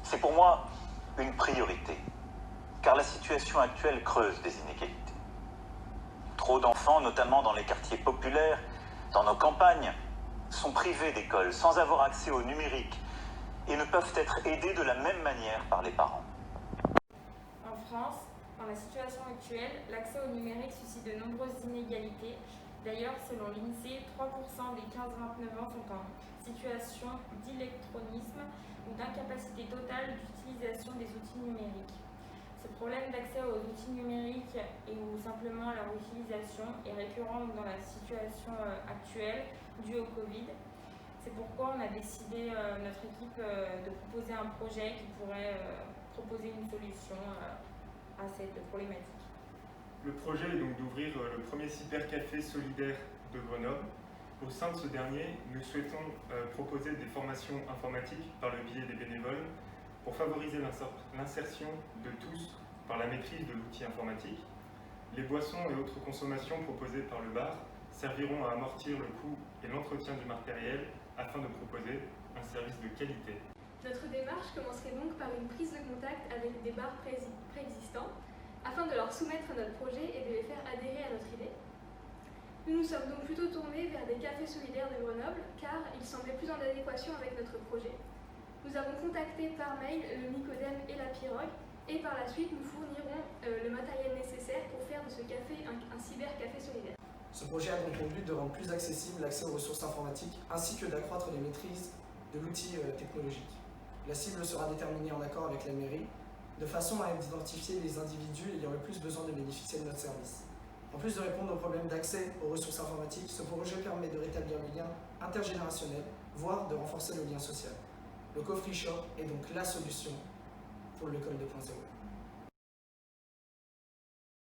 C'est pour moi une priorité, car la situation actuelle creuse des inégalités. Trop d'enfants, notamment dans les quartiers populaires, dans nos campagnes, sont privés d'école, sans avoir accès au numérique, et ne peuvent être aidés de la même manière par les parents. En France, dans la situation actuelle, l'accès au numérique suscite de nombreuses inégalités. D'ailleurs, selon l'INSEE, 3% des 15-29 ans sont en situation d'illectronisme ou d'incapacité totale d'utilisation des outils numériques. Ce problème d'accès aux outils numériques et ou simplement à leur utilisation est récurrent dans la situation actuelle due au Covid. C'est pourquoi on a décidé, notre équipe, de proposer un projet qui pourrait proposer une solution à cette problématique. Le projet est donc d'ouvrir le premier cybercafé solidaire de Grenoble. Au sein de ce dernier, nous souhaitons proposer des formations informatiques par le biais des bénévoles pour favoriser l'insertion de tous par la maîtrise de l'outil informatique. Les boissons et autres consommations proposées par le bar serviront à amortir le coût et l'entretien du matériel afin de proposer un service de qualité. Notre démarche commencerait donc par une prise de contact avec des bars préexistants afin de leur soumettre notre projet et de les faire adhérer à notre idée. Nous nous sommes donc plutôt tournés vers des cafés solidaires de Grenoble car ils semblaient plus en adéquation avec notre projet. Nous avons contacté par mail le Nicodème et la Pirogue et par la suite nous fournirons le matériel nécessaire pour faire de ce café un cybercafé solidaire. Ce projet a donc pour but de rendre plus accessible l'accès aux ressources informatiques ainsi que d'accroître les maîtrises de l'outil technologique. La cible sera déterminée en accord avec la mairie de façon à identifier les individus ayant le plus besoin de bénéficier de notre service. En plus de répondre aux problèmes d'accès aux ressources informatiques, ce projet permet de rétablir le lien intergénérationnel, voire de renforcer le lien social. Le Coffee Shop est donc la solution pour l'école 2.0.